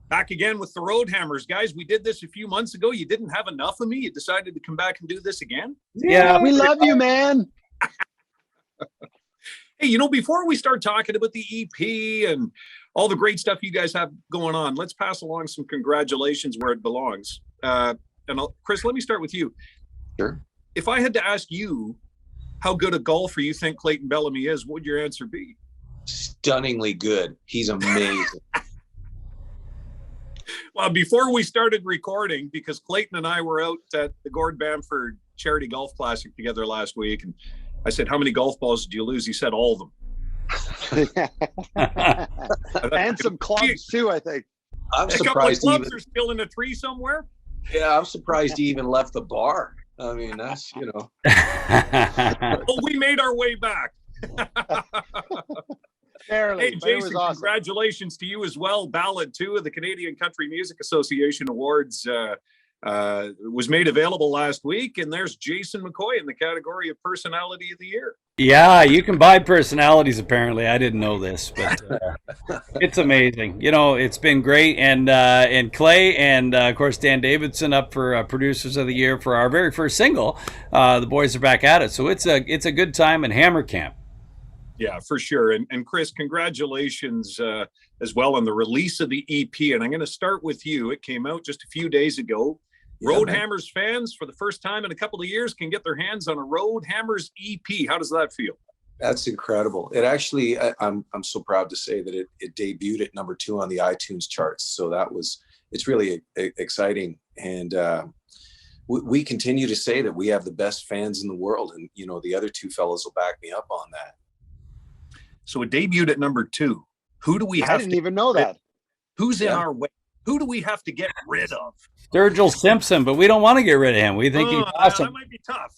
Back again with the Road Hammers. Guys, we did this a few months ago. You didn't have enough of me. You decided to come back and do this again? Yeah. We love you, man. Hey, before we start talking about the EP and all the great stuff you guys have going on, let's pass along some congratulations where it belongs. Chris, let me start with you. Sure. If I had to ask you how good a golfer you think Clayton Bellamy is, what would your answer be? Stunningly good. He's amazing. Well, before we started recording, because Clayton and I were out at the Gord Bamford Charity Golf Classic together last week, and I said, "How many golf balls did you lose?" He said, "All of them." And some clubs too, I think. I'm A couple of surprised he clubs even, are still in a tree somewhere. I'm surprised he even left the bar. I mean, that's, Well, we made our way back. Barely. Hey, But it was Jason, awesome. congratulations to you as well. Ballot 2 of the Canadian Country Music Association Awards was made available last week, and there's Jason McCoy in the category of Personality of the Year. Yeah, you can buy personalities, apparently. I didn't know this, but it's amazing. It's been great. And Clay and, of course, Dan Davidson up for Producers of the Year for our very first single. The boys are back at it. So it's a good time in Hammer Camp. Yeah, for sure. And Chris, congratulations as well on the release of the EP. And I'm going to start with you. It came out just a few days ago. Road Hammers fans, for the first time in a couple of years, can get their hands on a Road Hammers EP. How does that feel? That's incredible. It actually, I'm so proud to say that it debuted at number 2 on the iTunes charts. So it's really exciting. And we continue to say that we have the best fans in the world. And, the other two fellows will back me up on that. So it debuted at number 2. Who do we have? I didn't even know that. Who's in our way? Who do we have to get rid of? Sturgill Simpson, but we don't want to get rid of him. We think he's awesome. That might be tough.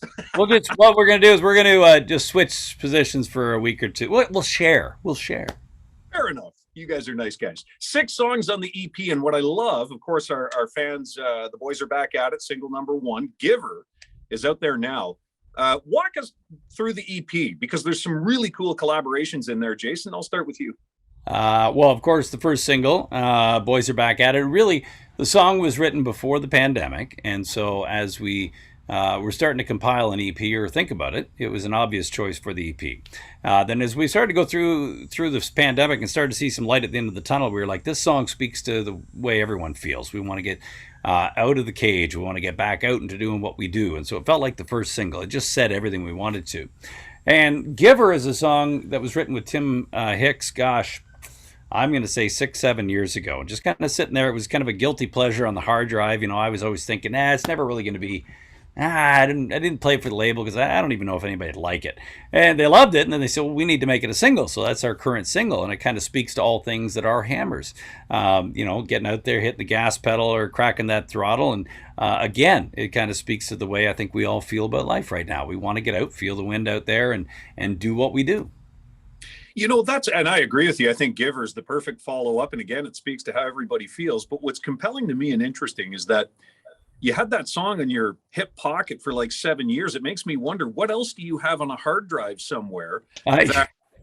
What we're going to do is we're going to just switch positions for a week or two. We'll share. Fair enough. You guys are nice guys. 6 songs on the EP, and what I love, of course, our fans, the boys are back at it. Single number 1, Giver, is out there now. Walk us through the EP, because there's some really cool collaborations in there. Jason, I'll start with you. Well, of course, the first single, Boys Are Back at It. Really, the song was written before the pandemic, and so as we were starting to compile an EP or think about it, it was an obvious choice for the EP. Then as we started to go through this pandemic and started to see some light at the end of the tunnel, we were like, this song speaks to the way everyone feels. We want to get out of the cage. We want to get back out into doing what we do. And so it felt like the first single. It just said everything we wanted to. And Giver is a song that was written with Tim Hicks, gosh, I'm going to say 6-7 years ago. Just kind of sitting there. It was kind of a guilty pleasure on the hard drive. I was always thinking, it's never really going to be, I didn't play it for the label because I don't even know if anybody'd like it. And they loved it. And then they said, well, we need to make it a single. So that's our current single. And it kind of speaks to all things that are hammers. Getting out there, hitting the gas pedal or cracking that throttle. And again, it kind of speaks to the way I think we all feel about life right now. We want to get out, feel the wind out there and do what we do. And I agree with you. I think Giver is the perfect follow-up. And again, it speaks to how everybody feels. But what's compelling to me and interesting is that you had that song in your hip pocket for like 7 years. It makes me wonder, what else do you have on a hard drive somewhere?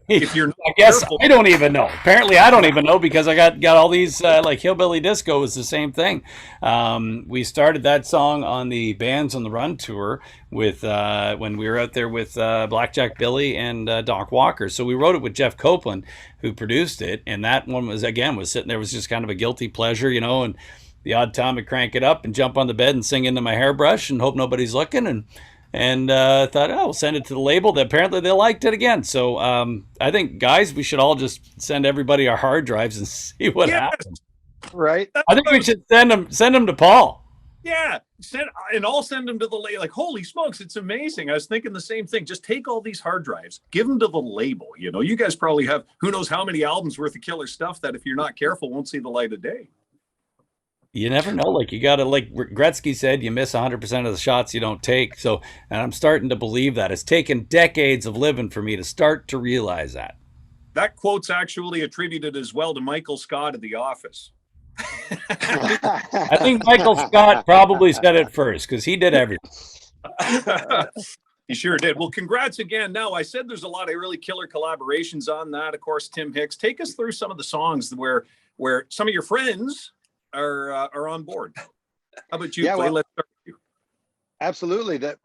If you're not I guess careful? I don't even know. Apparently, I don't even know because I got all these like Hillbilly Disco was the same thing. We started that song on the Bands on the Run tour with when we were out there with Blackjack Billy and Doc Walker. So we wrote it with Jeff Copeland, who produced it, and that one was sitting there, was just kind of a guilty pleasure, and the odd time I'd crank it up and jump on the bed and sing into my hairbrush and hope nobody's looking and thought, we'll send it to the label. Apparently they liked it again. So I think, guys, we should all just send everybody our hard drives and see what happens. Right. I think we should send them to Paul. Yeah, I'll send them to the label. Like, holy smokes, it's amazing. I was thinking the same thing. Just take all these hard drives, give them to the label. You guys probably have who knows how many albums worth of killer stuff that if you're not careful won't see the light of day. You never know. Like, you got to, like Gretzky said, you miss 100% of the shots you don't take. So, and I'm starting to believe that. It's taken decades of living for me to start to realize that. That quote's actually attributed as well to Michael Scott of The Office. I think Michael Scott probably said it first because he did everything. He sure did. Well, congrats again. Now, I said there's a lot of really killer collaborations on that. Of course, Tim Hicks. Take us through some of the songs where some of your friends are on board. How about you, Yeah, Clay? well, Let's start with you. absolutely. That,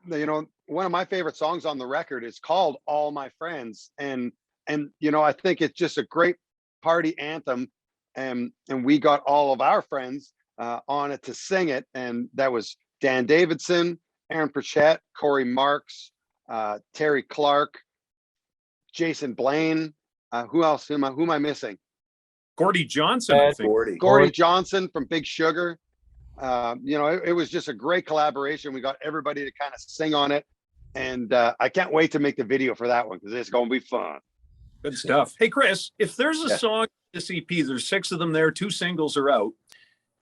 one of my favorite songs on the record is called "All My Friends," and I think it's just a great party anthem, and we got all of our friends on it to sing it, and that was Dan Davidson, Aaron Pritchett, Corey Marks, Terry Clark, Jason Blaine. Who else? Who am I missing? Gordy Johnson, I think. Gordy Johnson from Big Sugar. It was just a great collaboration. We got everybody to kind of sing on it, and I can't wait to make the video for that one because it's going to be fun. Good stuff. Hey, Chris, if there's a Yeah. song in this EP, there's 6 of them there, 2 singles are out.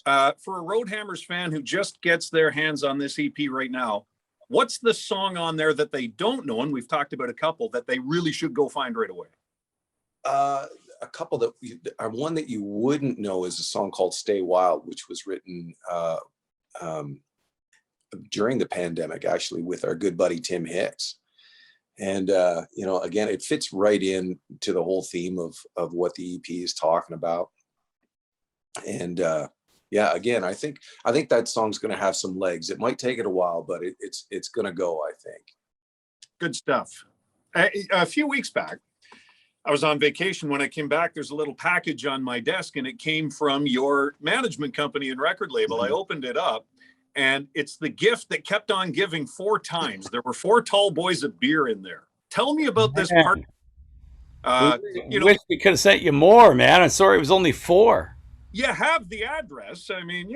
For a Roadhammers fan who just gets their hands on this EP right now, what's the song on there that they don't know, and we've talked about a couple, that they really should go find right away? A couple that one that you wouldn't know is a song called "Stay Wild," which was written during the pandemic, actually, with our good buddy Tim Hicks. And again, it fits right in to the whole theme of what the EP is talking about. And again, I think that song's going to have some legs. It might take it a while, but it's going to go, I think. Good stuff. A few weeks back, I was on vacation. When I came back, there's a little package on my desk, and it came from your management company and record label. Mm-hmm. I opened it up, and it's the gift that kept on giving 4 times. There were 4 tall boys of beer in there. Tell me about this part. Wish we could have sent you more, man. I'm sorry it was only 4. You have the address. I mean,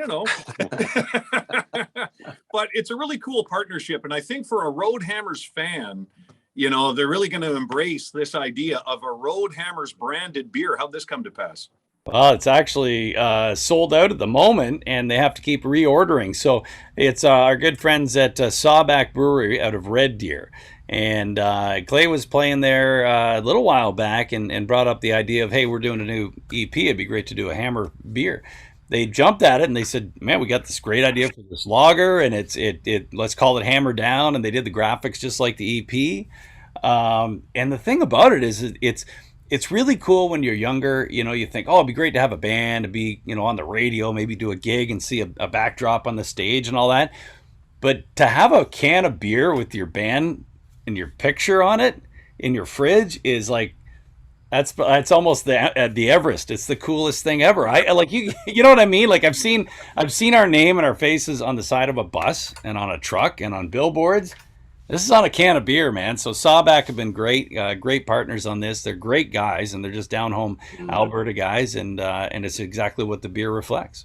but it's a really cool partnership. And I think for a Roadhammers fan, they're really going to embrace this idea of a Roadhammers branded beer. How'd this come to pass? Well, it's actually sold out at the moment, and they have to keep reordering. So it's our good friends at Sawback Brewery out of Red Deer. And Clay was playing there a little while back and brought up the idea of, hey, we're doing a new EP. It'd be great to do a Hammer beer. They jumped at it and they said, man, we got this great idea for this lager, and it let's call it Hammer Down. And they did the graphics just like the EP. And the thing about it is it's really cool when you're younger. You think, oh, it'd be great to have a band, to be, on the radio, maybe do a gig and see a backdrop on the stage and all that. But to have a can of beer with your band and your picture on it in your fridge is like, that's almost the Everest. It's the coolest thing ever. I like you know what I mean? Like I've seen our name and our faces on the side of a bus and on a truck and on billboards. This is on a can of beer, man. So Sawback have been great partners on this. They're great guys, and they're just down home Alberta guys, and it's exactly what the beer reflects.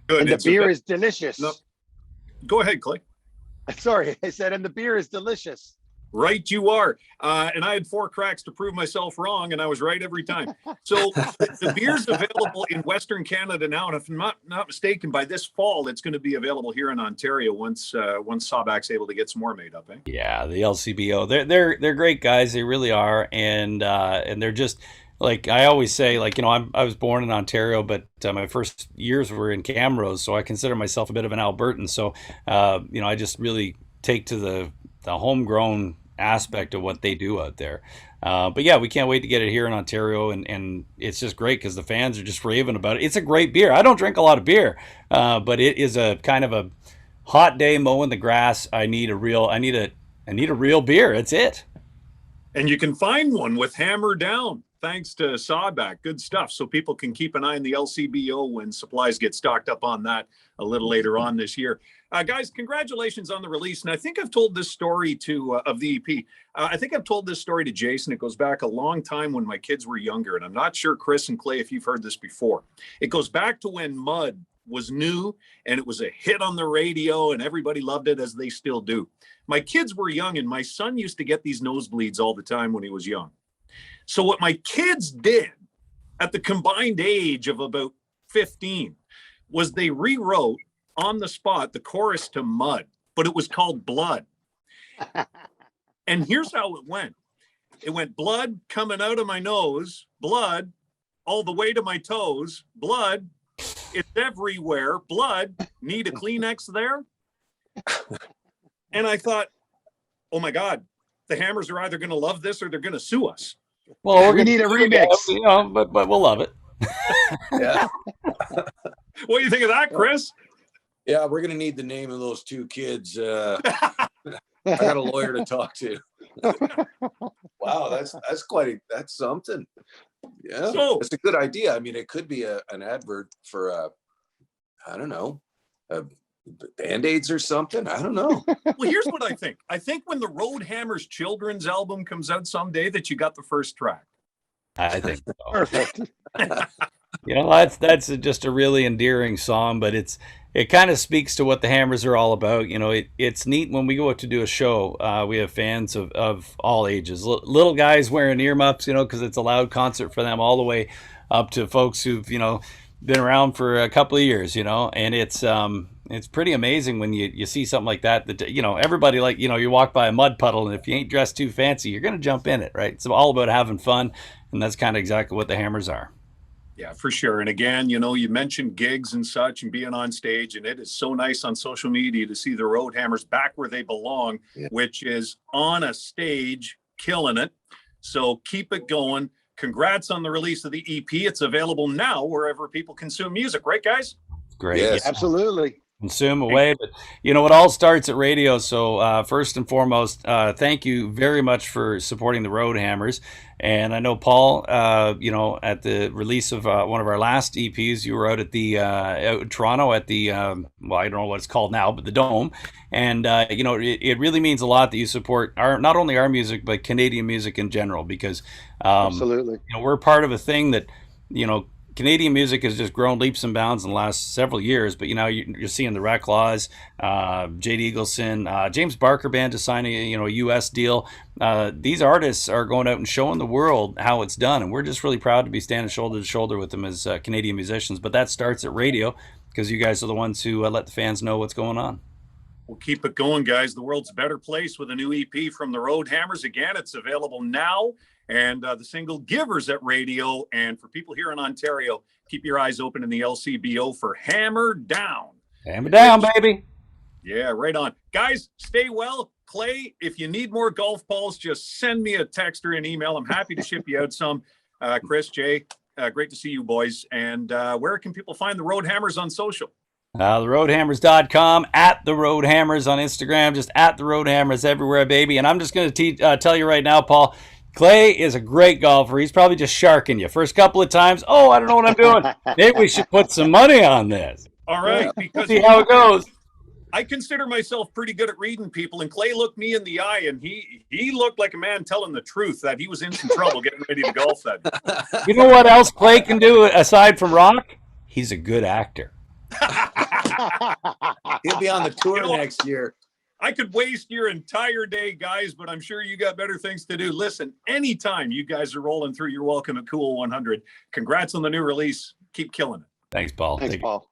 Good. And the beer is delicious. No. Go ahead, Clay. Sorry, I said, and the beer is delicious. Right, you are. And I had 4 cracks to prove myself wrong, and I was right every time. So the beer's available in Western Canada now, and if I'm not mistaken, by this fall, it's going to be available here in Ontario once Sawback's able to get some more made up. Eh? Yeah, the LCBO. They're great guys. They really are, and they're just like I always say. Like I was born in Ontario, but my first years were in Camrose, so I consider myself a bit of an Albertan. So I just really take to the homegrown aspect of what they do out there. But yeah, we can't wait to get it here in Ontario, and it's just great because the fans are just raving about it. It's a great beer. I don't drink a lot of beer, but it is a kind of a hot day mowing the grass. I need a real beer. It's it. And you can find one with Hammer Down, thanks to Sawback. Good stuff. So people can keep an eye on the LCBO when supplies get stocked up on that a little later on this year. Guys, congratulations on the release. And I think I've told this story of the EP. I think I've told this story to Jason. It goes back a long time when my kids were younger. And I'm not sure, Chris and Clay, if you've heard this before. It goes back to when Mud was new and it was a hit on the radio and everybody loved it, as they still do. My kids were young and my son used to get these nosebleeds all the time when he was young. So what my kids did at the combined age of about 15 was they rewrote on the spot the chorus to Mud, but it was called Blood. And here's how it went. It went blood coming out of my nose, blood all the way to my toes, blood, it's everywhere, blood, need a Kleenex there? And I thought, oh my God, the Hammers are either going to love this or they're going to sue us. Well, we need a remix. But we'll love it. Yeah. What do you think of that, Chris? Yeah, we're gonna need the name of those two kids. I got a lawyer to talk to. Wow, that's something. Yeah, So- it's a good idea. I mean, it could be an advert for I don't know, Band-Aids or something. I don't know. Well, here's what I think. I think when the Road Hammers children's album comes out someday, that you got the first track. I think so. Perfect. You know, that's just a really endearing song, but it kind of speaks to what the Hammers are all about. You know, it's neat when we go out to do a show. We have fans of all ages, little guys wearing earmuffs, you know, because it's a loud concert for them, all the way up to folks who've, you know, been around for a couple of years, you know, and it's pretty amazing when you see something like that, that, you know, everybody, like, you know, you walk by a mud puddle, and if you ain't dressed too fancy, you're going to jump in it, right? It's all about having fun, and that's kind of exactly what the Hammers are. Yeah, for sure. And again, you know, you mentioned gigs and such and being on stage, and it is so nice on social media to see the Road Hammers back where they belong, which is on a stage, killing it. So keep it going. Congrats on the release of the EP. It's available now wherever people consume music, right, guys? Great. Yes. Absolutely. Consume away, but you know, it all starts at radio. So first and foremost, thank you very much for supporting the Road Hammers. And I know, Paul, you know, at the release of one of our last EPs, you were out at the out in Toronto at the well, I don't know what it's called now, but the Dome. And you know, it really means a lot that you support not only our music, but Canadian music in general, because Absolutely. you know, we're part of a thing that, you know, Canadian music has just grown leaps and bounds in the last several years. But you know, you're seeing the Rec Laws, Jade Eagleson, James Barker Band to sign a U.S. deal. These artists are going out and showing the world how it's done, and we're just really proud to be standing shoulder to shoulder with them as Canadian musicians. But that starts at radio, because you guys are the ones who let the fans know what's going on. We'll keep it going, guys. The world's a better place with a new EP from the Road Hammers. Again, it's available now. And the single Givers at radio. And for people here in Ontario, keep your eyes open in the LCBO for Hammer Down. Hammer down, baby. Yeah, right on. Guys, stay well. Clay, if you need more golf balls, just send me a text or an email. I'm happy to ship you out some. Chris, Jay, great to see you boys. And where can people find the Road Hammers on social? TheRoadHammers.com, at The Road Hammers on Instagram, just at The Road Hammers everywhere, baby. And I'm just going to tell you right now, Paul, Clay is a great golfer. He's probably just sharking you. First couple of times, oh, I don't know what I'm doing. Maybe we should put some money on this. All right, because See how it goes. I consider myself pretty good at reading people, and Clay looked me in the eye, and he looked like a man telling the truth, that he was in some trouble getting ready to golf that day. You know what else Clay can do aside from rock? He's a good actor. He'll be on the tour next year. I could waste your entire day, guys, but I'm sure you got better things to do. Listen, anytime you guys are rolling through, you're welcome at Cool 100. Congrats on the new release. Keep killing it. Thanks, Paul. Thanks, Paul.